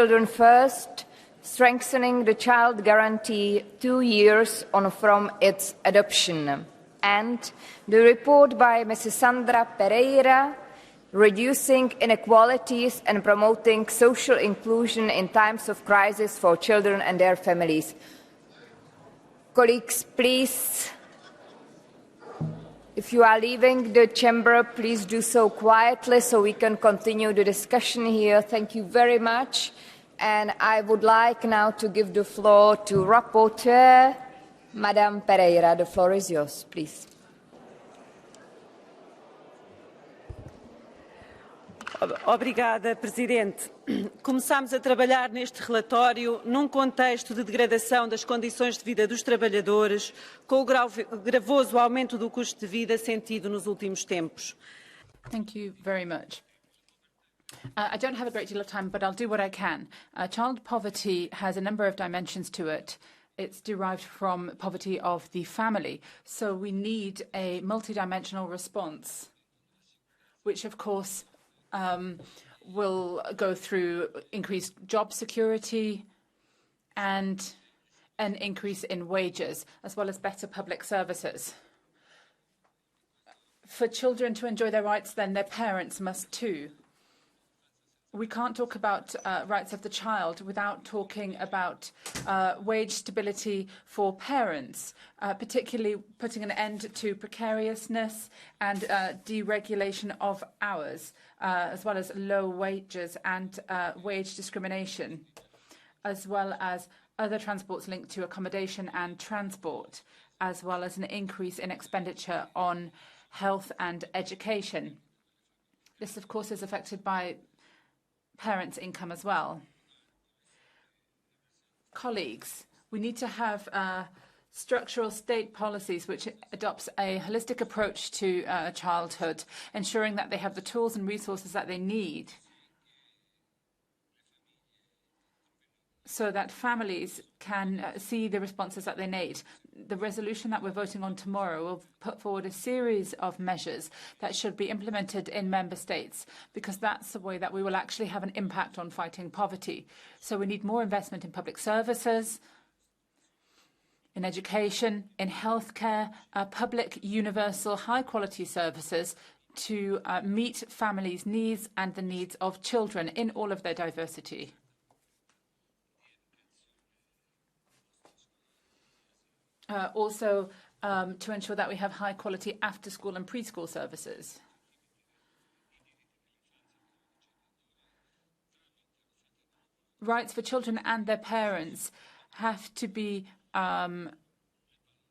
Children First, strengthening the child guarantee 2 years on from its adoption, and the report by Mrs. Sandra Pereira, reducing inequalities and promoting social inclusion in times of crisis for children and their families. Colleagues, please, if you are leaving the chamber, please do so quietly so we can continue the discussion here. Thank you very much. And I would like now to give the floor to Rapporteur, Madame Pereira. The floor is yours, please. Obrigada, Presidente. Começámos a trabalhar neste relatório num contexto de degradação das condições de vida dos trabalhadores, com o gravoso aumento do custo de vida sentido nos últimos tempos. Thank you very much. I don't have a great deal of time, but I'll do what I can. Child poverty has a number of dimensions to it. It's derived from poverty of the family. So we need a multidimensional response, which, of course, will go through increased job security and an increase in wages, as well as better public services. For children to enjoy their rights, then their parents must too. We can't talk about rights of the child without talking about wage stability for parents, particularly putting an end to precariousness and deregulation of hours, as well as low wages and wage discrimination, as well as other transports linked to accommodation and transport, as well as an increase in expenditure on health and education. This, of course, is affected by parents' income as well. Colleagues, we need to have structural state policies which adopts a holistic approach to childhood, ensuring that they have the tools and resources that they need so that families can see the responses that they need. The resolution that we're voting on tomorrow will put forward a series of measures that should be implemented in member states, because that's the way that we will actually have an impact on fighting poverty. So we need more investment in public services, in education, in healthcare, public, universal, high-quality services to meet families' needs and the needs of children in all of their diversity. Also, to ensure that we have high-quality after-school and preschool services. Rights for children and their parents have to be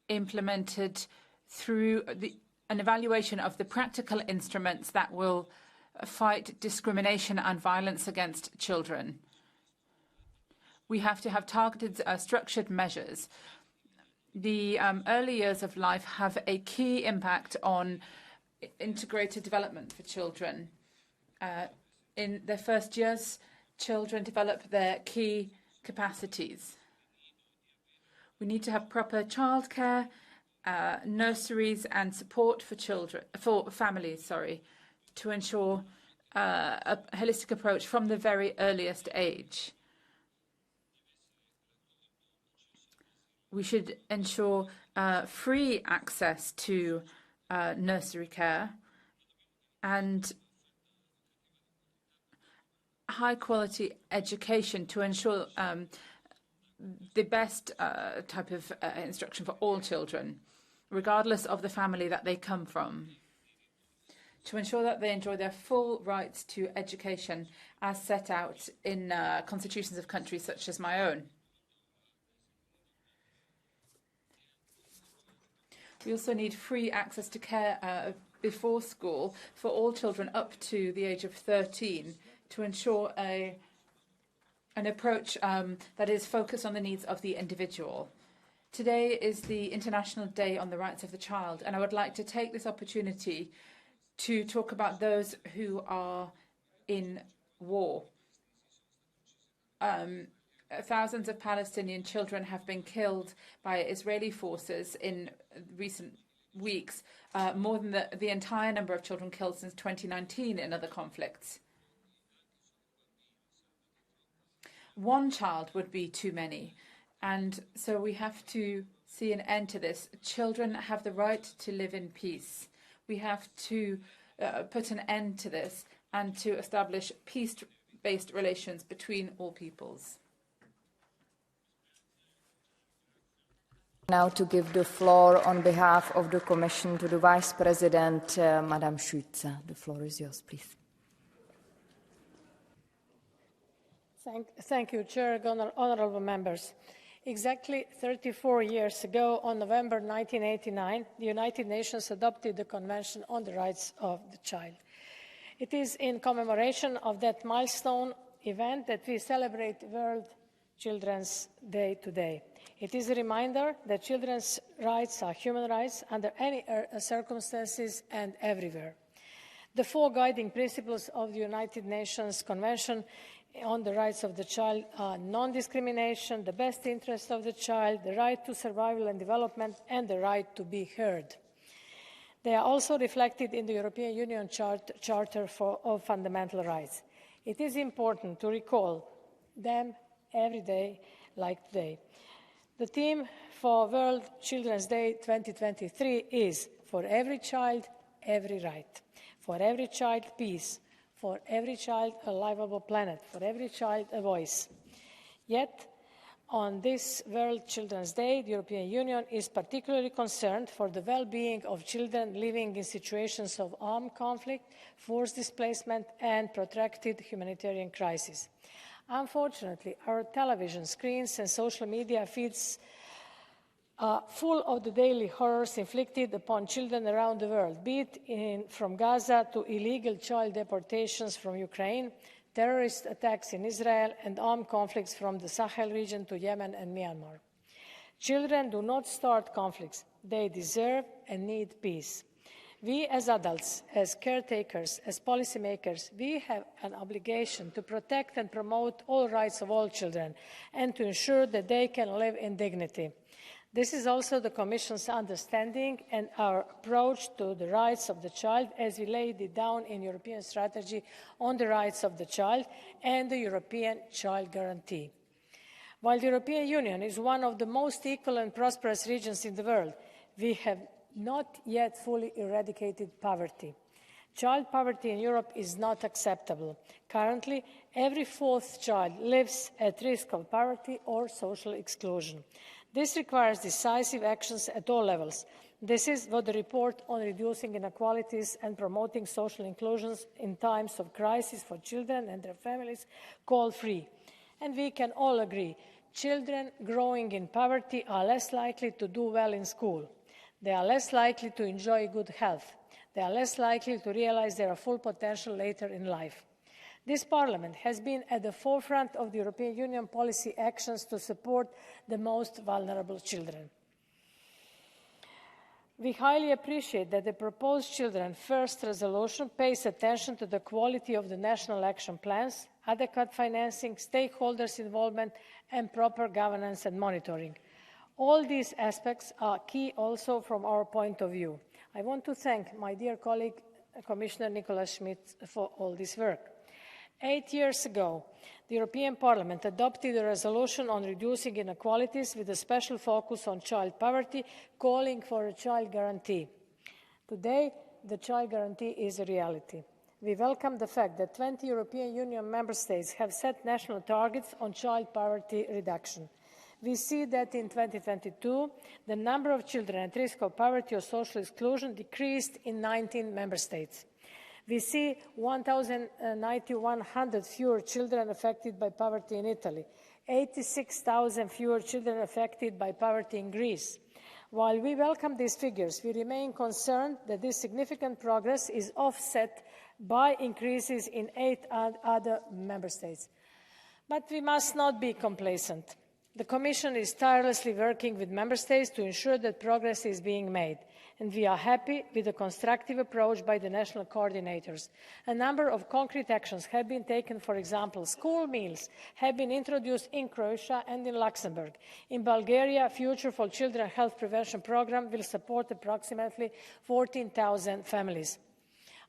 implemented through an evaluation of the practical instruments that will fight discrimination and violence against children. We have to have targeted, structured measures. The early years of life have a key impact on integrated development for children. In their first years, children develop their key capacities. We need to have proper childcare, nurseries and support for families, to ensure a holistic approach from the very earliest age. We should ensure free access to nursery care and high-quality education to ensure the best type of instruction for all children, regardless of the family that they come from, to ensure that they enjoy their full rights to education as set out in constitutions of countries such as my own. We also need free access to care before school for all children up to the age of 13 to ensure an approach that is focused on the needs of the individual. Today is the International Day on the Rights of the Child, and I would like to take this opportunity to talk about those who are in war. Thousands of Palestinian children have been killed by Israeli forces in recent weeks, more than the entire number of children killed since 2019 in other conflicts. one child would be too many. And so we have to see an end to this. Children have the right to live in peace. We have to put an end to this and to establish peace-based relations between all peoples. Now to give the floor on behalf of the Commission to the Vice President, Madam Schütze. The floor is yours, please. Thank you, Chair, honourable members. Exactly 34 years ago, on November 1989, the United Nations adopted the Convention on the Rights of the Child. It is in commemoration of that milestone event that we celebrate World Children's Day today. It is a reminder that children's rights are human rights under any circumstances and everywhere. The four guiding principles of the United Nations Convention on the Rights of the Child are non-discrimination, the best interest of the child, the right to survival and development, and the right to be heard. They are also reflected in the European Union Charter of Fundamental Rights. It is important to recall them every day like today. The theme for World Children's Day 2023 is for every child, every right. For every child, peace. For every child, a livable planet. For every child, a voice. Yet, on this World Children's Day, the European Union is particularly concerned for the well-being of children living in situations of armed conflict, forced displacement, and protracted humanitarian crisis. Unfortunately, our television screens and social media feeds are full of the daily horrors inflicted upon children around the world, be it from Gaza to illegal child deportations from Ukraine, terrorist attacks in Israel, and armed conflicts from the Sahel region to Yemen and Myanmar. Children do not start conflicts. They deserve and need peace. We as adults, as caretakers, as policymakers, we have an obligation to protect and promote all rights of all children and to ensure that they can live in dignity. This is also the Commission's understanding and our approach to the rights of the child as we laid it down in European Strategy on the Rights of the Child and the European Child Guarantee. While the European Union is one of the most equal and prosperous regions in the world, we have not yet fully eradicated poverty. Child poverty in Europe is not acceptable. Currently, every fourth child lives at risk of poverty or social exclusion. This requires decisive actions at all levels. This is what the report on reducing inequalities and promoting social inclusion in times of crisis for children and their families called for. And we can all agree, children growing in poverty are less likely to do well in school. They are less likely to enjoy good health. They are less likely to realize their full potential later in life. This Parliament has been at the forefront of the European Union policy actions to support the most vulnerable children. We highly appreciate that the proposed Children First resolution pays attention to the quality of the national action plans, adequate financing, stakeholders' involvement, and proper governance and monitoring. All these aspects are key also from our point of view. I want to thank my dear colleague, Commissioner Nicolas Schmit, for all this work. 8 years ago, the European Parliament adopted a resolution on reducing inequalities with a special focus on child poverty, calling for a child guarantee. Today, the child guarantee is a reality. We welcome the fact that 20 European Union member states have set national targets on child poverty reduction. We see that in 2022, the number of children at risk of poverty or social exclusion decreased in 19 member states. We see 1,100 fewer children affected by poverty in Italy, 86,000 fewer children affected by poverty in Greece. While we welcome these figures, we remain concerned that this significant progress is offset by increases in 8 other member states. But we must not be complacent. The Commission is tirelessly working with member states to ensure that progress is being made, and we are happy with the constructive approach by the national coordinators. A number of concrete actions have been taken. For example, school meals have been introduced in Croatia and in Luxembourg. In Bulgaria, Future for Children Health Prevention Programme will support approximately 14,000 families.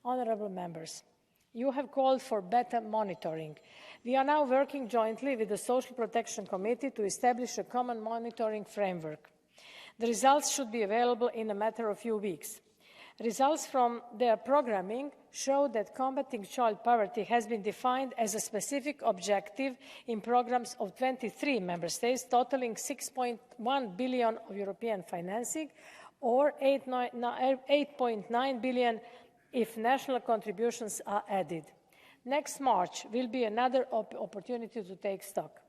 Honourable members, You have called for better monitoring. We are now working jointly with the Social Protection Committee to establish a common monitoring framework. The results should be available in a matter of few weeks. Results from their programming show that combating child poverty has been defined as a specific objective in programs of 23 member states, totaling 6.1 billion of European financing, or 8.9 billion if national contributions are added. Next March will be another opportunity to take stock.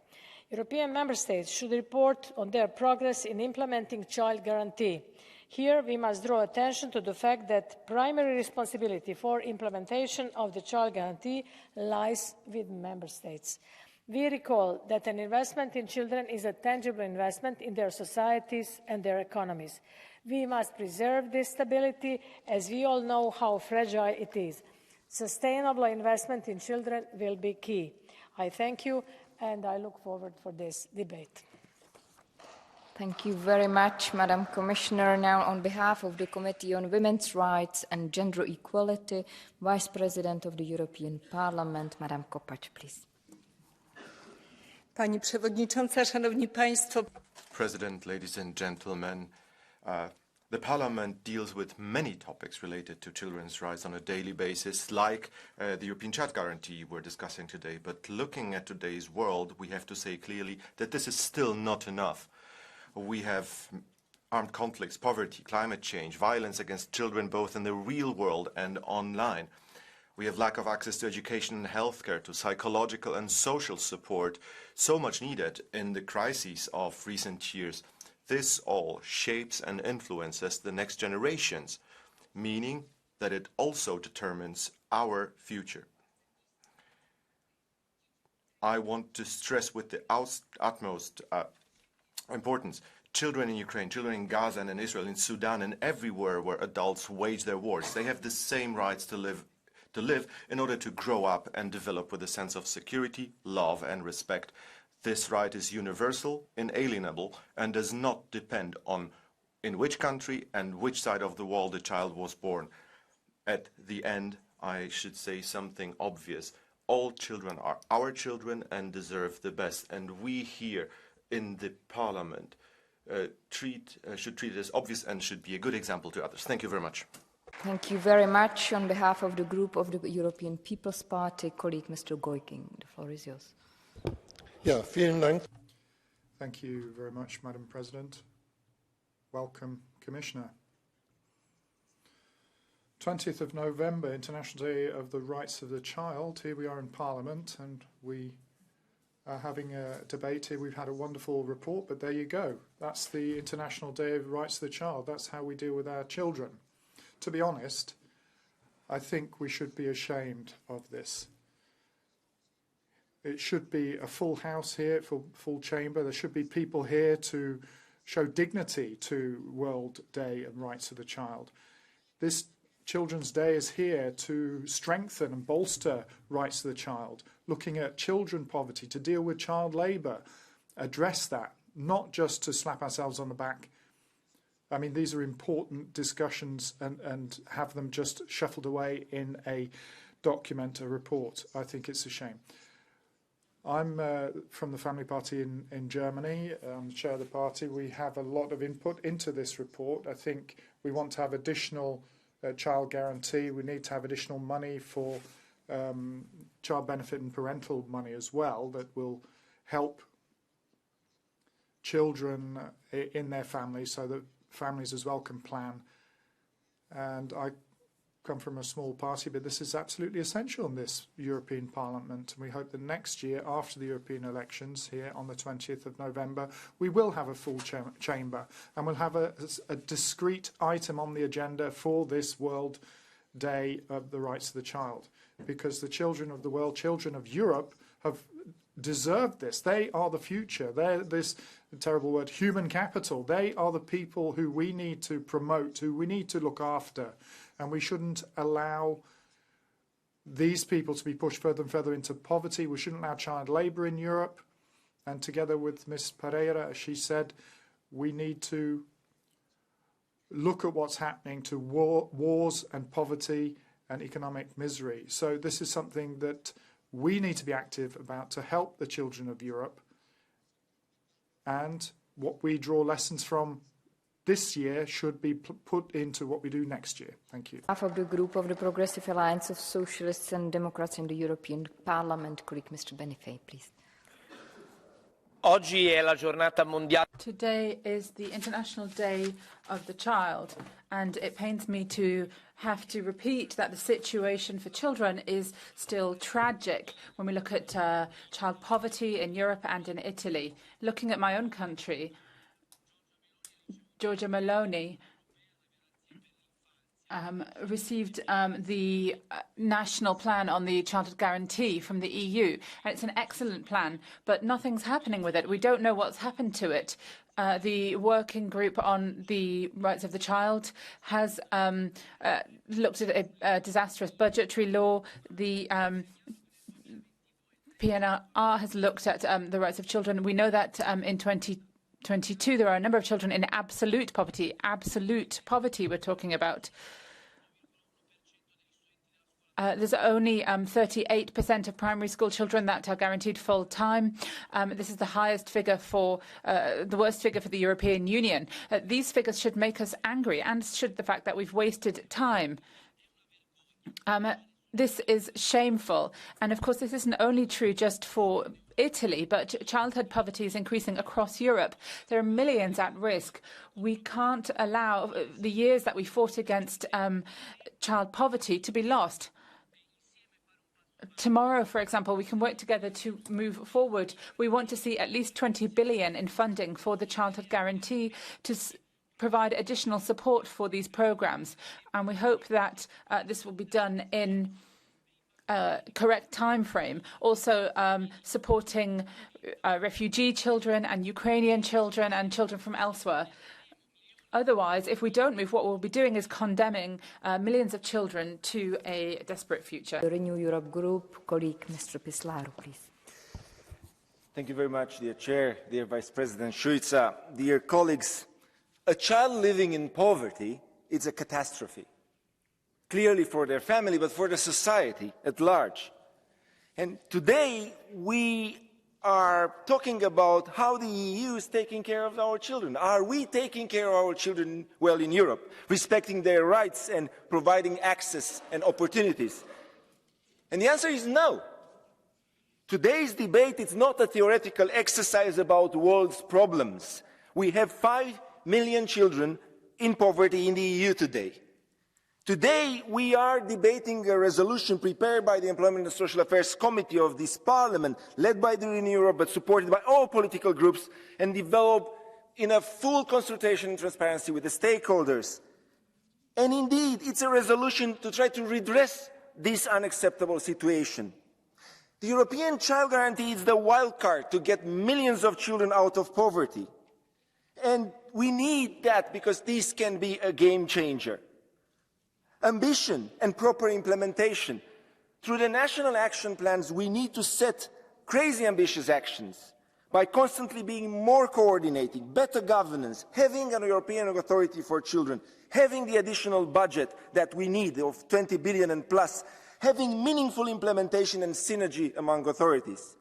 European member states should report on their progress in implementing child guarantee. Here, we must draw attention to the fact that primary responsibility for implementation of the child guarantee lies with member states. We recall that an investment in children is a tangible investment in their societies and their economies. We must preserve this stability, as we all know how fragile it is. Sustainable investment in children will be key. I thank you, and I look forward for this debate. Thank you very much, Madam Commissioner. Now, on behalf of the Committee on Women's Rights and Gender Equality, Vice President of the European Parliament, Madam Kopacz, please. Pani Przewodnicząca, Szanowni Państwo. President, ladies and gentlemen, the Parliament deals with many topics related to children's rights on a daily basis, like the European Child Guarantee we're discussing today. But looking at today's world, we have to say clearly that this is still not enough. We have armed conflicts, poverty, climate change, violence against children both in the real world and online. We have lack of access to education and healthcare, to psychological and social support, so much needed in the crises of recent years. This all shapes and influences the next generations, meaning that it also determines our future. I want to stress with the utmost importance. Children in Ukraine, children in Gaza and in Israel, in Sudan, and everywhere where adults wage their wars, they have the same rights to live in order to grow up and develop with a sense of security, love, and respect. This right is universal, inalienable, and does not depend on in which country and which side of the world the child was born. At the end, I should say something obvious. All children are our children and deserve the best, and we here in the Parliament should treat it as obvious and should be a good example to others. Thank you very much. Thank you very much. On behalf of the group of the European People's Party, colleague Mr. Goiking, the floor is yours. Ja, vielen Dank. Thank you very much, Madam President. Welcome, Commissioner. 20th of November, International Day of the Rights of the Child. Here we are in Parliament, and we are having a debate here. We've had a wonderful report, but there you go. That's the International Day of the Rights of the Child. That's how we deal with our children. To be honest, I think we should be ashamed of this. It should be a full house here, full chamber. There should be people here to show dignity to World Day and Rights of the Child. This Children's Day is here to strengthen and bolster rights of the child, looking at children poverty, to deal with child labour, address that, not just to slap ourselves on the back. I mean, these are important discussions, and have them just shuffled away in a document, a report. I think it's a shame. I'm from the Family Party in Germany. I'm the chair of the party. We have a lot of input into this report. I think we want to have additional child guarantee. We need to have additional money for child benefit and parental money as well that will help children in their families so that families as well can plan. And I come from a small party, but this is absolutely essential in this European Parliament. And we hope that next year, after the European elections here on the 20th of November, we will have a full chamber, and we'll have a discrete item on the agenda for this World Day of the Rights of the Child, because the children of the world, children of Europe, have deserved this. They are the future. They're this terrible word, human capital. They are the people who we need to promote, who we need to look after. And we shouldn't allow these people to be pushed further and further into poverty. We shouldn't allow child labour in Europe. And together with Ms. Pereira, as she said, we need to look at what's happening to wars and poverty and economic misery. So this is something that we need to be active about to help the children of Europe, and what we draw lessons from this year should be put into what we do next year. Thank you. Half of the group of the Progressive Alliance of Socialists and Democrats in the European Parliament, colleague Mr. Benifei, please. Oggi è la giornata mondiale. Today is the International Day of the Child, and it pains me to have to repeat that the situation for children is still tragic when we look at child poverty in Europe and in Italy. Looking at my own country, Giorgia Meloni received the national plan on the childhood guarantee from the EU, and it's an excellent plan, but nothing's happening with it. We don't know what's happened to it. The working group on the rights of the child has looked at a disastrous budgetary law. The PNR has looked at the rights of children. We know that in 2022 there are a number of children in absolute poverty we're talking about. There's only 38% of primary school children that are guaranteed full time. This is the highest figure the worst figure for the European Union. These figures should make us angry, and should the fact that we've wasted time. This is shameful. And of course, this isn't only true just for Italy, but childhood poverty is increasing across Europe. There are millions at risk. We can't allow the years that we fought against child poverty to be lost. Tomorrow, for example, we can work together to move forward. We want to see at least 20 billion in funding for the childhood guarantee to provide additional support for these programs. And we hope that this will be done in a correct time frame. Also supporting refugee children and Ukrainian children and children from elsewhere. Otherwise, if we don't move, what we'll be doing is condemning millions of children to a desperate future. The Renew Europe Group, colleague Mr. Pislaru, please. Thank you very much, dear Chair, dear Vice President Šuica, dear colleagues. A child living in poverty is a catastrophe, clearly for their family, but for the society at large. And today we are talking about how the EU is taking care of our children. Are we taking care of our children well in Europe, respecting their rights and providing access and opportunities? And the answer is no. Today's debate is not a theoretical exercise about the world's problems. We have 5 million children in poverty in the EU today. Today, we are debating a resolution prepared by the Employment and Social Affairs Committee of this Parliament, led by the Renew Europe, but supported by all political groups, and developed in a full consultation and transparency with the stakeholders. And indeed, it's a resolution to try to redress this unacceptable situation. The European Child Guarantee is the wild card to get millions of children out of poverty. And we need that because this can be a game changer. Ambition and proper implementation. Through the national action plans, we need to set crazy ambitious actions by constantly being more coordinated, better governance, having an European authority for children, having the additional budget that we need of 20 billion and plus, having meaningful implementation and synergy among authorities.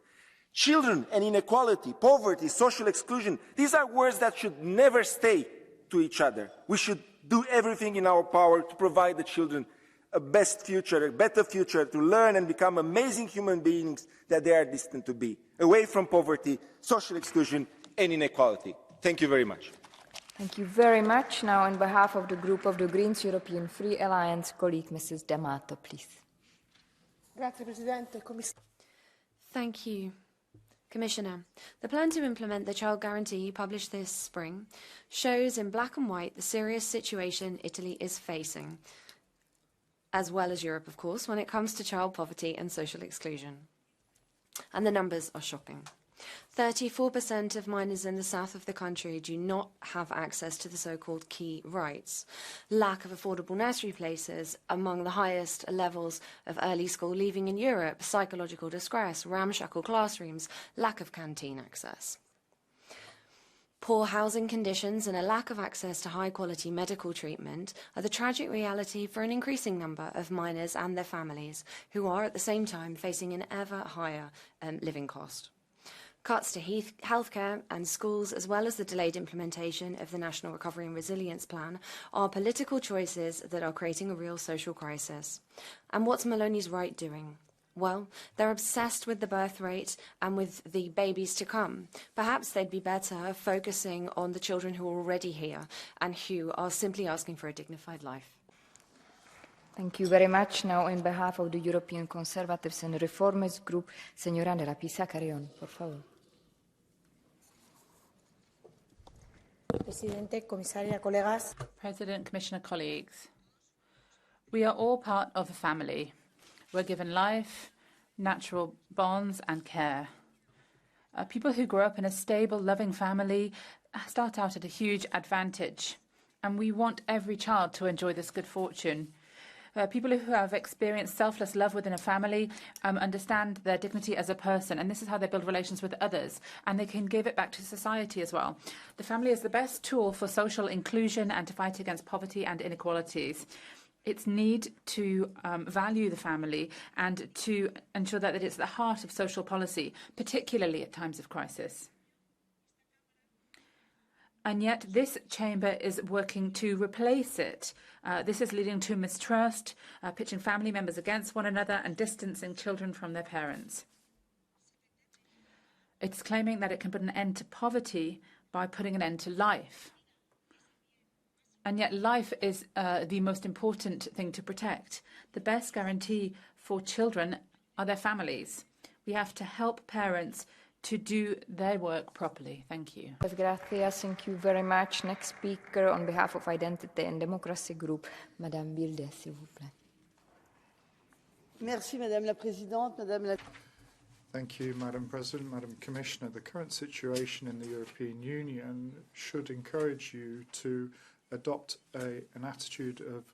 Children and inequality, poverty, social exclusion, these are words that should never stay to each other. We should do everything in our power to provide the children a best future, a better future, to learn and become amazing human beings that they are destined to be, away from poverty, social exclusion and inequality. Thank you very much. Thank you very much. Now, on behalf of the group of the Greens European Free Alliance, colleague Mrs. D'Amato, please. Grazie, Presidente. Thank you. Commissioner, the plan to implement the child guarantee published this spring shows in black and white the serious situation Italy is facing, as well as Europe, of course, when it comes to child poverty and social exclusion. And the numbers are shocking. 34% of minors in the south of the country do not have access to the so-called key rights. Lack of affordable nursery places among the highest levels of early school leaving in Europe, psychological distress, ramshackle classrooms, lack of canteen access. Poor housing conditions and a lack of access to high-quality medical treatment are the tragic reality for an increasing number of minors and their families, who are at the same time facing an ever higher living cost. Cuts to healthcare and schools, as well as the delayed implementation of the National Recovery and Resilience Plan, are political choices that are creating a real social crisis. And what's Maloney's right doing? Well, they're obsessed with the birth rate and with the babies to come. Perhaps they'd be better focusing on the children who are already here and who are simply asking for a dignified life. Thank you very much. Now, on behalf of the European Conservatives and Reformers Group, Señora Nera Pisa Carrión, por favor. Presidente, Comisaria, colegas. President, Commissioner, colleagues, we are all part of a family. We're given life, natural bonds and care. People who grow up in a stable, loving family start out at a huge advantage, and we want every child to enjoy this good fortune. People who have experienced selfless love within a family understand their dignity as a person, and this is how they build relations with others, and they can give it back to society as well. The family is the best tool for social inclusion and to fight against poverty and inequalities. Its need to value the family and to ensure that it's the heart of social policy, particularly at times of crisis. And yet this chamber is working to replace it. This is leading to mistrust, pitching family members against one another and distancing children from their parents. It's claiming that it can put an end to poverty by putting an end to life. And yet life is the most important thing to protect. The best guarantee for children are their families. We have to help parents to do their work properly. Thank you. Gracias. Thank you very much. Next speaker on behalf of Identity and Democracy Group, Madame Bilde, s'il vous plaît. Merci, Madame la Présidente, Madame la... Thank you, Madam President, Madam Commissioner. The current situation in the European Union should encourage you to adopt an attitude of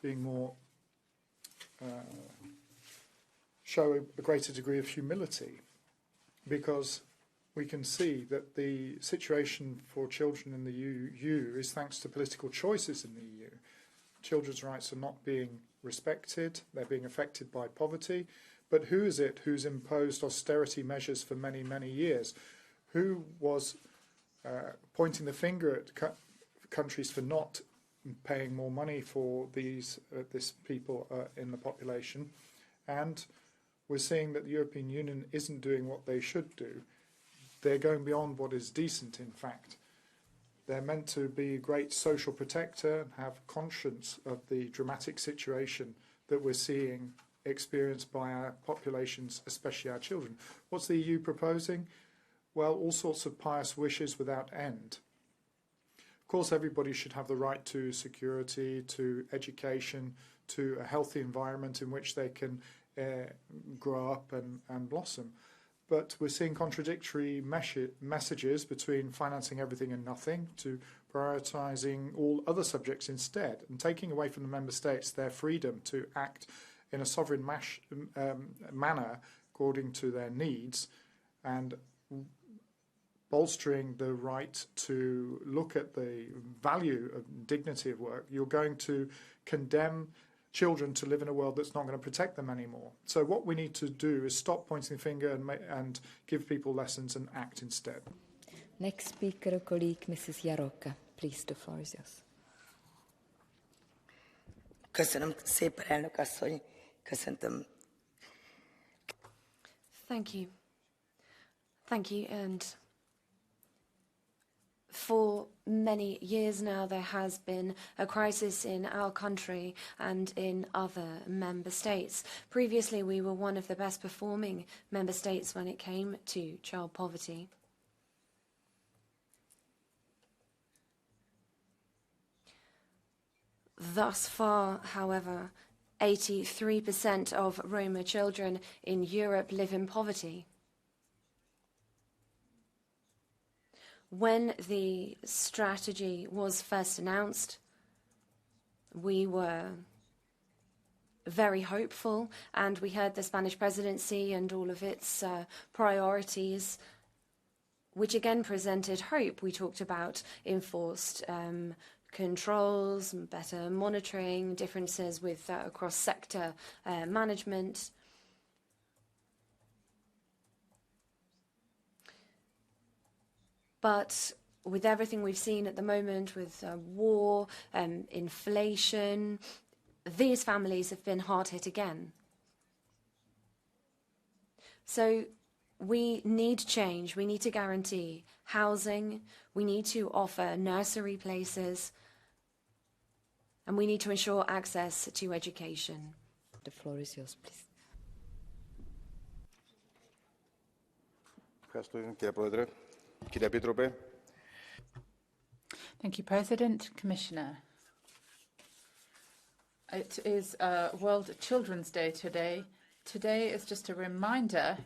being more, show a greater degree of humility, because we can see that the situation for children in the EU is thanks to political choices in the EU. Children's rights are not being respected, they're being affected by poverty, but who is it who's imposed austerity measures for many, many years? Who was pointing the finger at countries for not paying more money for this people in the population? And we're seeing that the European Union isn't doing what they should do. They're going beyond what is decent, in fact. They're meant to be a great social protector and have conscience of the dramatic situation that we're seeing experienced by our populations, especially our children. What's the EU proposing? Well, all sorts of pious wishes without end. Of course, everybody should have the right to security, to education, to a healthy environment in which they can grow up and blossom. But we're seeing contradictory messages between financing everything and nothing to prioritising all other subjects instead, and taking away from the member states their freedom to act in a sovereign manner according to their needs, and bolstering the right to look at the value of dignity of work. You're going to condemn children to live in a world that's not going to protect them anymore. So what we need to do is stop pointing the finger and give people lessons and act instead. Next speaker, colleague Mrs. Jaroka. Please, the floor is yours. Köszönöm szépen, elnök asszony. Köszöntöm. Thank you. Thank you. And for many years now, there has been a crisis in our country and in other member states. Previously, we were one of the best performing member states when it came to child poverty. Thus far, however, 83% of Roma children in Europe live in poverty. When the strategy was first announced, we were very hopeful, and we heard the Spanish presidency and all of its priorities which again presented hope. We talked about enforced controls, better monitoring, differences with across sector management. But with everything we've seen at the moment, with war, inflation, these families have been hard hit again. So we need change. We need to guarantee housing. We need to offer nursery places. And we need to ensure access to education. The floor is yours, please. Thank you, President. Commissioner. It is World Children's Day today. Today is just a reminder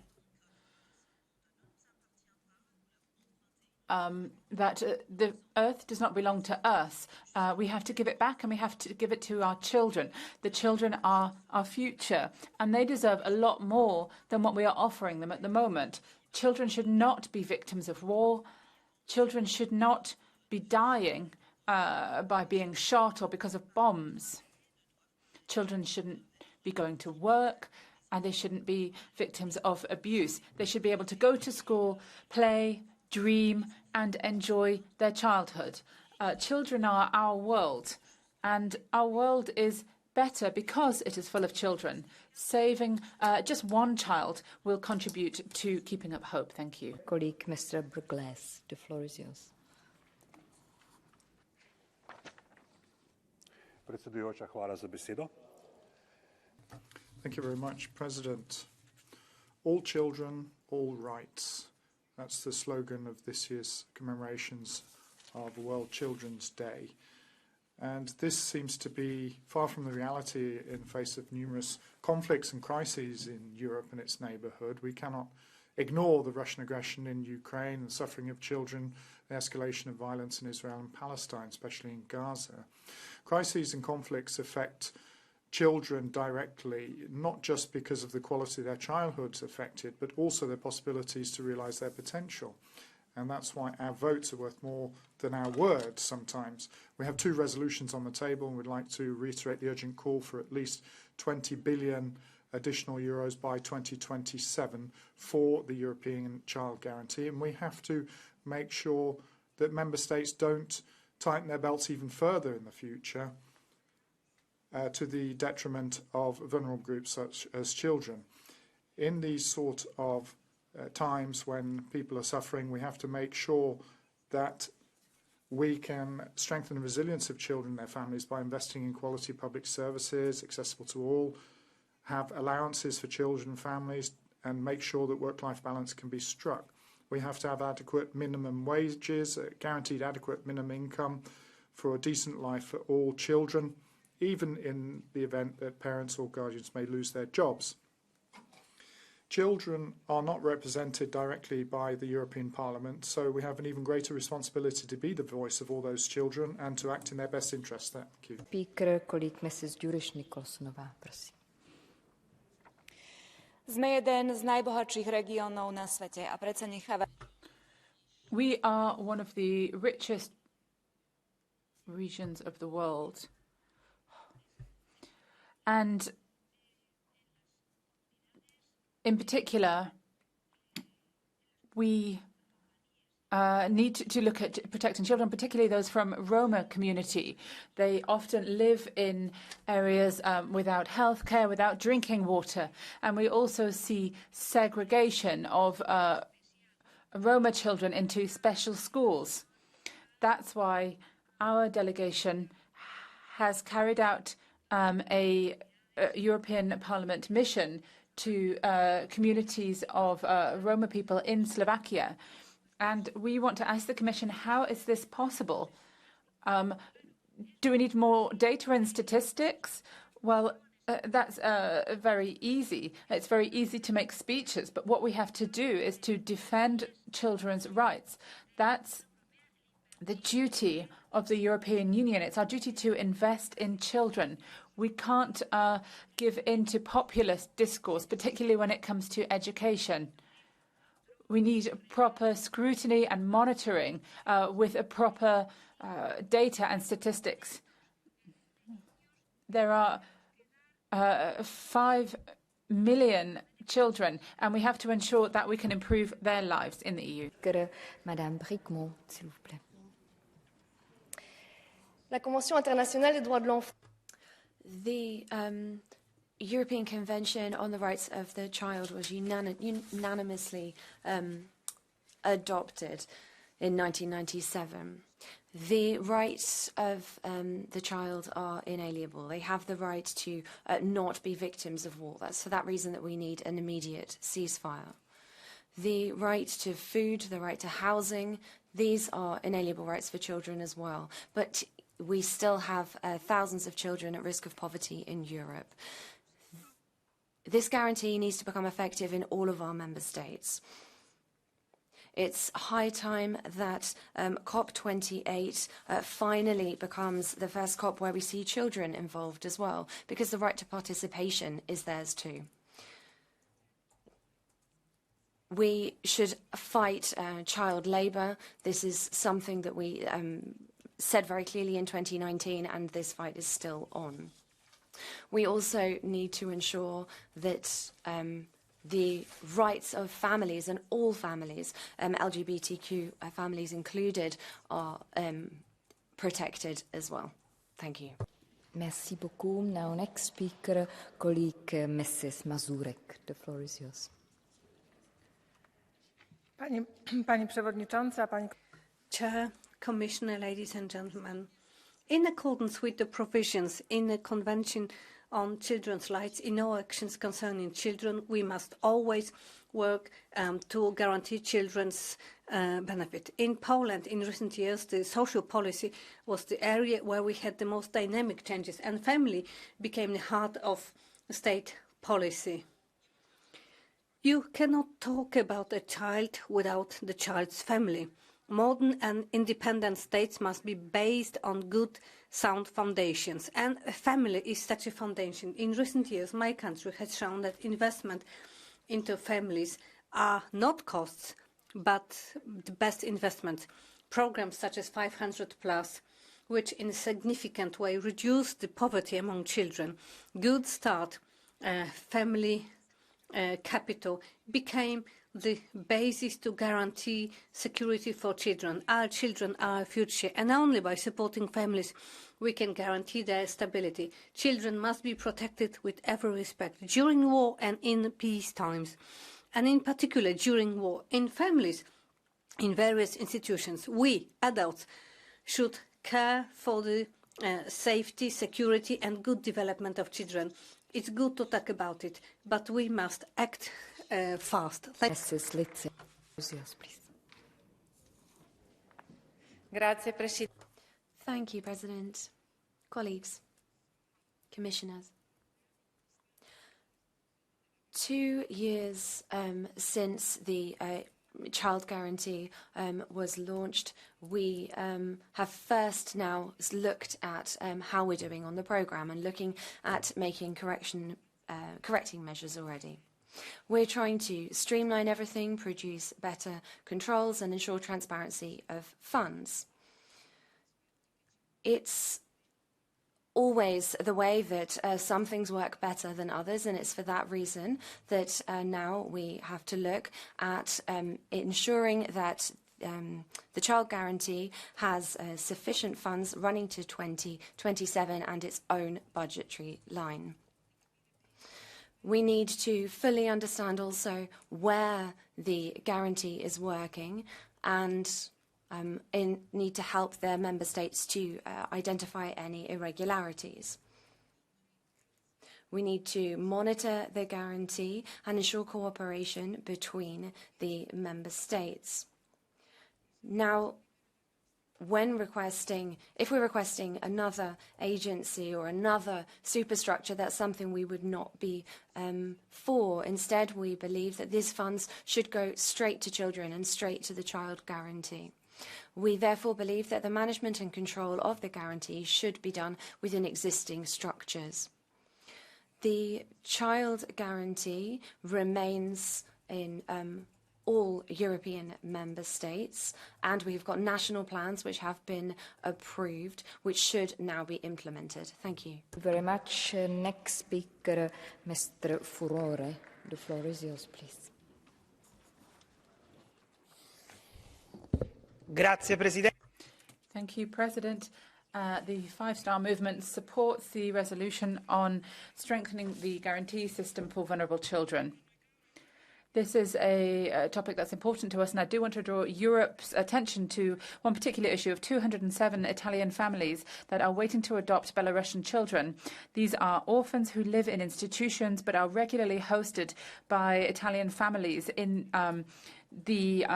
that the earth does not belong to us. We have to give it back, and we have to give it to our children. The children are our future, and they deserve a lot more than what we are offering them at the moment. Children should not be victims of war. Children should not be dying by being shot or because of bombs. Children shouldn't be going to work, and they shouldn't be victims of abuse. They should be able to go to school, play, dream, and enjoy their childhood. Children are our world, and our world is better because it is full of children. Saving just one child will contribute to keeping up hope. Thank you. Colleague Mr. Brugles, the floor is yours. Thank you very much, President. All children, all rights. That's the slogan of this year's commemorations of World Children's Day. And this seems to be far from the reality in the face of numerous conflicts and crises in Europe and its neighbourhood. We cannot ignore the Russian aggression in Ukraine, the suffering of children, the escalation of violence in Israel and Palestine, especially in Gaza. Crises and conflicts affect children directly, not just because of the quality of their childhoods affected, but also their possibilities to realise their potential. And that's why our votes are worth more than our words sometimes. We have 2 resolutions on the table, and we'd like to reiterate the urgent call for at least 20 billion additional euros by 2027 for the European Child Guarantee. And we have to make sure that member states don't tighten their belts even further in the future to the detriment of vulnerable groups such as children. In these sort of times when people are suffering, we have to make sure that we can strengthen the resilience of children and their families by investing in quality public services, accessible to all, have allowances for children and families, and make sure that work-life balance can be struck. We have to have adequate minimum wages, guaranteed adequate minimum income for a decent life for all children, even in the event that parents or guardians may lose their jobs. Children are not represented directly by the European Parliament, so we have an even greater responsibility to be the voice of all those children and to act in their best interest. Thank you. Speaker, colleague Mrs. Juriš-Nikolsonová, prosím. Sme jeden z najbohatších regiónov na svete a predsa necháva... We are one of the richest regions of the world. And in particular, we need to look at protecting children, particularly those from Roma community. They often live in areas without healthcare, without drinking water. And we also see segregation of Roma children into special schools. That's why our delegation has carried out a European Parliament mission to communities of Roma people in Slovakia. And we want to ask the Commission, how is this possible? Do we need more data and statistics? Well, that's very easy. It's very easy to make speeches, but what we have to do is to defend children's rights. That's the duty of the European Union. It's our duty to invest in children. We can't give in to populist discourse, particularly when it comes to education. We need proper scrutiny and monitoring with a proper data and statistics. There are 5 million children, and we have to ensure that we can improve their lives in the EU. Madame Bricmont, s'il vous plaît. La Convention internationale des droits de l'enfant. The European Convention on the Rights of the Child was unanimously adopted in 1997. The rights of the child are inalienable. They have the right to not be victims of war. That's for that reason that we need an immediate ceasefire. The right to food, the right to housing, these are inalienable rights for children as well. But we still have thousands of children at risk of poverty in Europe. This guarantee needs to become effective in all of our member states. It's high time that COP28 finally becomes the first COP where we see children involved as well, because the right to participation is theirs too. We should fight child labour. This is something that we said very clearly in 2019, and this fight is still on. We also need to ensure that the rights of families, and all families, LGBTQ families included, are protected as well. Thank you. Merci beaucoup. Now, next speaker, colleague Mrs. Mazurek. The floor is yours. Pani Przewodnicząca, Pani Chair, Commissioner, ladies and gentlemen. In accordance with the provisions in the Convention on Children's Rights, in all actions concerning children, we must always work to guarantee children's benefit. In Poland, in recent years, the social policy was the area where we had the most dynamic changes, and family became the heart of state policy. You cannot talk about a child without the child's family. Modern and independent states must be based on good, sound foundations, and a family is such a foundation. In recent years, my country has shown that investment into families are not costs, but the best investment. Programs such as 500+, which in a significant way reduce the poverty among children, Good Start, family capital, became the basis to guarantee security for children. Our children are our future, and only by supporting families we can guarantee their stability. Children must be protected with every respect during war and in peace times, and in particular during war. In families, in various institutions, we, adults, should care for the safety, security and good development of children. It's good to talk about it, but we must act fast. Mrs. Litze, please. Grazie, Presidente. Thank you, President. Colleagues, Commissioners. 2 years since the child guarantee was launched, we have first now looked at how we're doing on the programme and looking at making correcting measures already. We're trying to streamline everything, produce better controls and ensure transparency of funds. It's always the way that some things work better than others, and it's for that reason that now we have to look at ensuring that the child guarantee has sufficient funds running to 2027 and its own budgetary line. We need to fully understand also where the guarantee is working, and need to help their member states to identify any irregularities. We need to monitor the guarantee and ensure cooperation between the member states. Now, if we're requesting another agency or another superstructure, that's something we would not be for. Instead, we believe that these funds should go straight to children and straight to the child guarantee. We therefore believe that the management and control of the guarantee should be done within existing structures. The child guarantee remains in all European member states, and we've got national plans which have been approved, which should now be implemented. Thank you. Thank you very much. Next speaker, Mr. Furore. The floor is yours, please. Grazie, Presidente. Thank you, President. The Five Star Movement supports the resolution on strengthening the guarantee system for vulnerable children. This is a topic that's important to us, and I do want to draw Europe's attention to one particular issue of 207 Italian families that are waiting to adopt Belarusian children. These are orphans who live in institutions but are regularly hosted by Italian families in the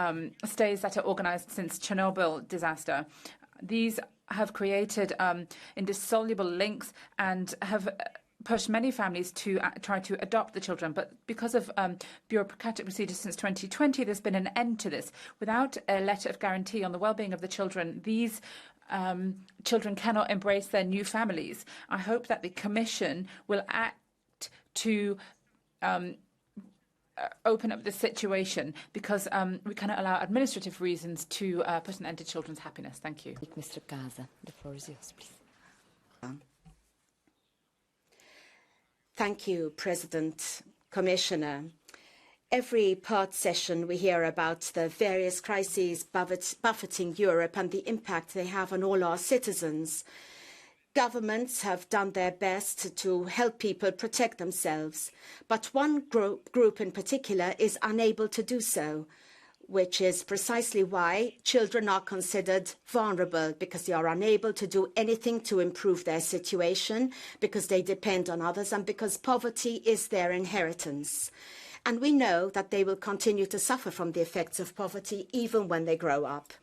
stays that are organized since Chernobyl disaster. These have created indissoluble links and have pushed many families to try to adopt the children. But because of bureaucratic procedures since 2020, there's been an end to this. Without a letter of guarantee on the well-being of the children, these children cannot embrace their new families. I hope that the Commission will act to open up the situation, because we cannot allow administrative reasons to put an end to children's happiness. Thank you. Mr. Casa, the floor is yours, please. Thank you, President, Commissioner. Every part session we hear about the various crises buffeting Europe and the impact they have on all our citizens. Governments have done their best to help people protect themselves, but one group in particular is unable to do so, which is precisely why children are considered vulnerable, because they are unable to do anything to improve their situation, because they depend on others, and because poverty is their inheritance. And we know that they will continue to suffer from the effects of poverty even when they grow up.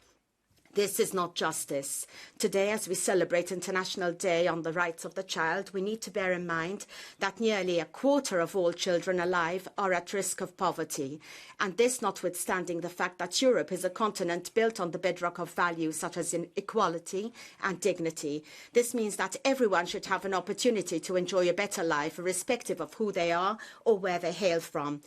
This is not justice. Today, as we celebrate International Day on the Rights of the Child, we need to bear in mind that nearly a quarter of all children alive are at risk of poverty. And this notwithstanding the fact that Europe is a continent built on the bedrock of values such as equality and dignity. This means that everyone should have an opportunity to enjoy a better life, irrespective of who they are or where they hail from.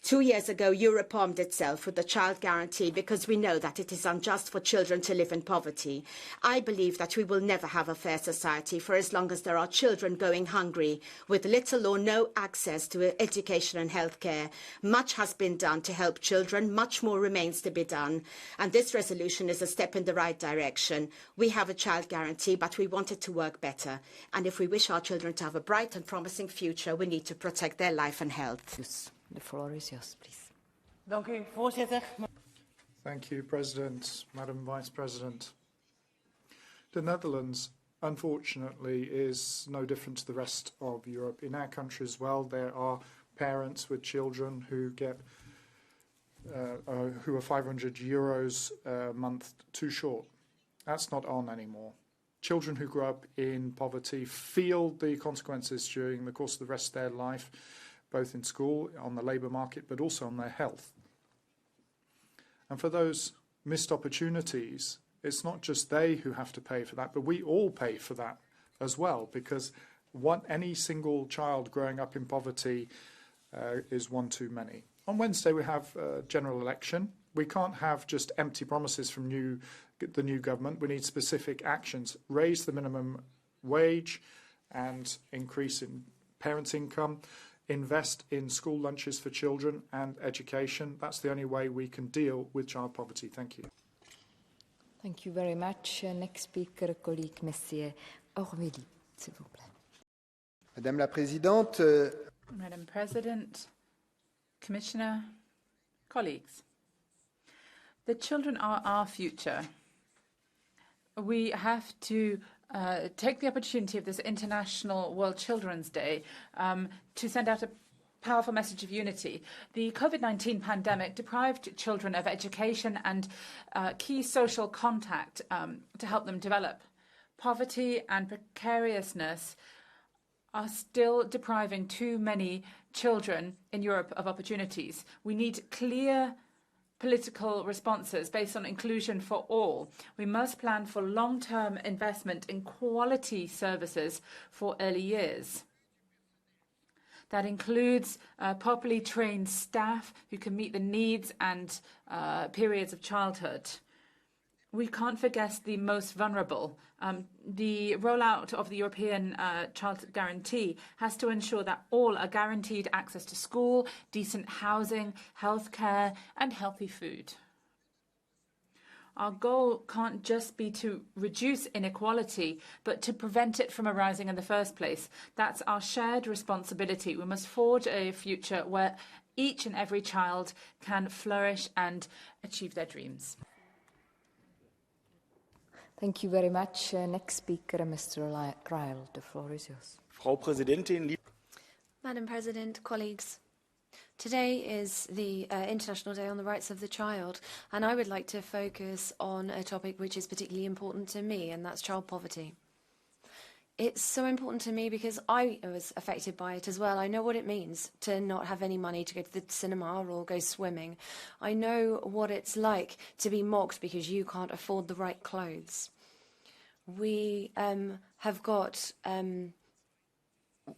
2 years ago, Europe armed itself with the child guarantee because we know that it is unjust for children to live in poverty. I believe that we will never have a fair society for as long as there are children going hungry with little or no access to education and healthcare. Much has been done to help children. Much more remains to be done. And this resolution is a step in the right direction. We have a child guarantee, but we want it to work better. And if we wish our children to have a bright and promising future, we need to protect their life and health. Yes. The floor is yours, please. Dank u, voorzitter. Thank you, President, Madam Vice President. The Netherlands, unfortunately, is no different to the rest of Europe. In our country as well, there are parents with children who get who are €500 a month too short. That's not on anymore. Children who grow up in poverty feel the consequences during the course of the rest of their life, both in school, on the labour market, but also on their health. And for those missed opportunities, it's not just they who have to pay for that, but we all pay for that as well, because any single child growing up in poverty is one too many. On Wednesday, we have a general election. We can't have just empty promises from the new government. We need specific actions. Raise the minimum wage and increase in parents' income. Invest in school lunches for children and education. That's the only way we can deal with child poverty. Thank you. Thank you very much. Next speaker, colleague Messier Ormeli, s'il vous plaît. Madame la Présidente. Madam President, Commissioner, colleagues. The children are our future. We have to take the opportunity of this International World Children's Day to send out a powerful message of unity. The COVID-19 pandemic deprived children of education and key social contact to help them develop. Poverty and precariousness are still depriving too many children in Europe of opportunities. We need clear political responses based on inclusion for all. We must plan for long-term investment in quality services for early years. That includes properly trained staff who can meet the needs and periods of childhood. We can't forget the most vulnerable. The rollout of the European Child Guarantee has to ensure that all are guaranteed access to school, decent housing, healthcare, and healthy food. Our goal can't just be to reduce inequality, but to prevent it from arising in the first place. That's our shared responsibility. We must forge a future where each and every child can flourish and achieve their dreams. Thank you very much. Next speaker, Mr. Ryle. The floor is yours. Frau Präsidentin, Madam President, colleagues, today is the International Day on the Rights of the Child, and I would like to focus on a topic which is particularly important to me, and that's child poverty. It's so important to me because I was affected by it as well. I know what it means to not have any money to go to the cinema or go swimming. I know what it's like to be mocked because you can't afford the right clothes. We have got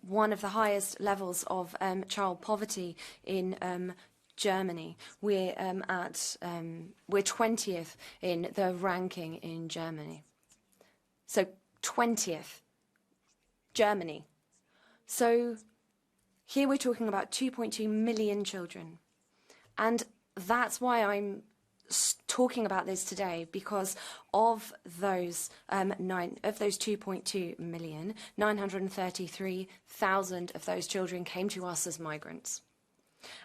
one of the highest levels of child poverty in Germany. We're 20th in the ranking in Germany. So 20th. Germany. So here we're talking about 2.2 million children. And that's why I'm talking about this today, because of those 2.2 million, 933,000 of those children came to us as migrants.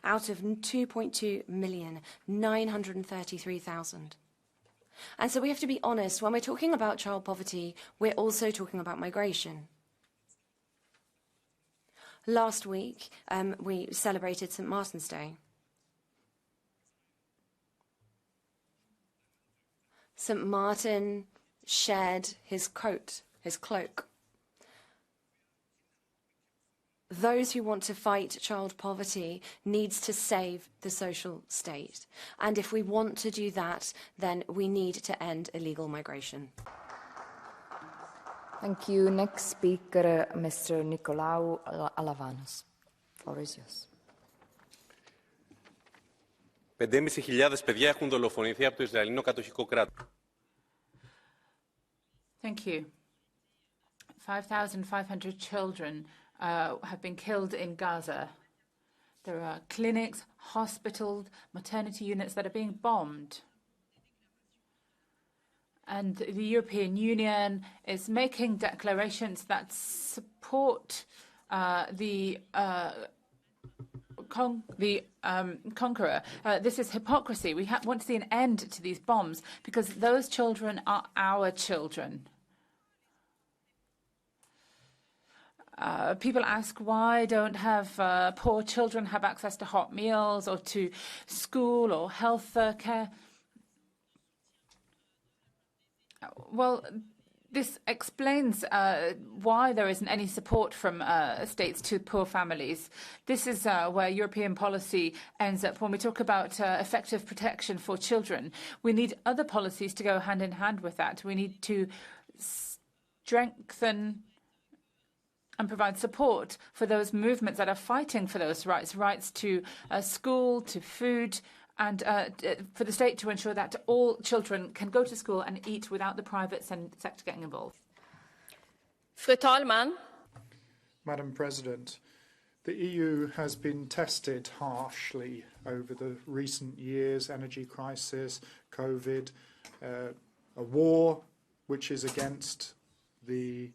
Out of 2.2 million, 933,000. And so we have to be honest, when we're talking about child poverty, we're also talking about migration. Last week, we celebrated St. Martin's Day. St. Martin shared his coat, his cloak. Those who want to fight child poverty needs to save the social state. And if we want to do that, then we need to end illegal migration. Thank you. Next speaker, Mr. Nicolaou Alavanos. Floor is yours. 5.500 παιδιά έχουν δολοφονηθεί από το Ισραηλινό κατοχικό κράτος. Thank you. 5,500 children have been killed in Gaza. There are clinics, hospitals, maternity units that are being bombed. And the European Union is making declarations that support the conqueror. This is hypocrisy. We want to see an end to these bombs because those children are our children. People ask why don't poor children have access to hot meals or to school or health care. Well, this explains why there isn't any support from states to poor families. This is where European policy ends up. When we talk about effective protection for children, we need other policies to go hand in hand with that. We need to strengthen and provide support for those movements that are fighting for those rights to school, to food, and for the state to ensure that all children can go to school and eat without the private sector getting involved. Fru talman. Madam President, the EU has been tested harshly over the recent years, energy crisis, COVID, a war which is against the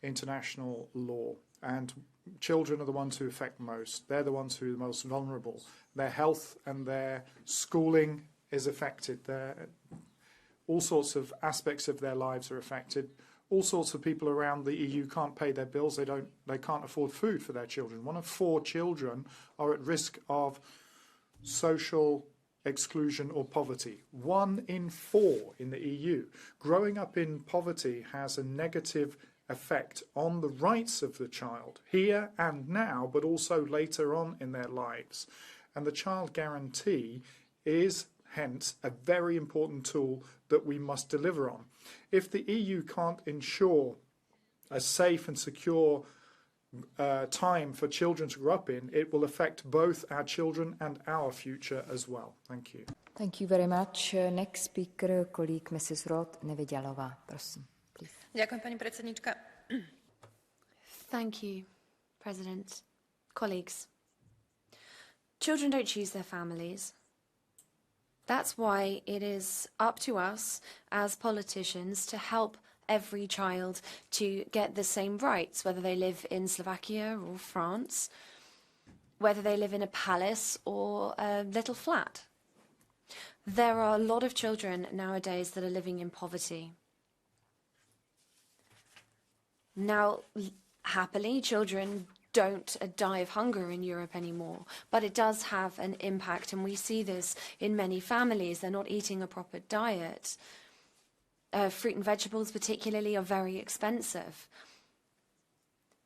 international law. And children are the ones who affect most. They're the ones who are the most vulnerable. Their health and their schooling is affected. All sorts of aspects of their lives are affected. All sorts of people around the EU can't pay their bills. They can't afford food for their children. 1 of 4 children are at risk of social exclusion or poverty. 1 in 4 in the EU. Growing up in poverty has a negative effect on the rights of the child here and now, but also later on in their lives. And the Child Guarantee is hence a very important tool that we must deliver on. If the EU can't ensure a safe and secure time for children to grow up in, it will affect both our children and our future as well. Thank you. Thank you very much. Next speaker, colleague Mrs. Roth Neveďalová. Prosím, please. Ďakujem, pani predsednička. Thank you, President. Colleagues, children don't choose their families. That's why it is up to us as politicians to help every child to get the same rights, whether they live in Slovakia or France, whether they live in a palace or a little flat. There are a lot of children nowadays that are living in poverty. Now, happily, children don't die of hunger in Europe anymore, but it does have an impact, and we see this in many families. They're not eating a proper diet. Fruit and vegetables particularly are very expensive.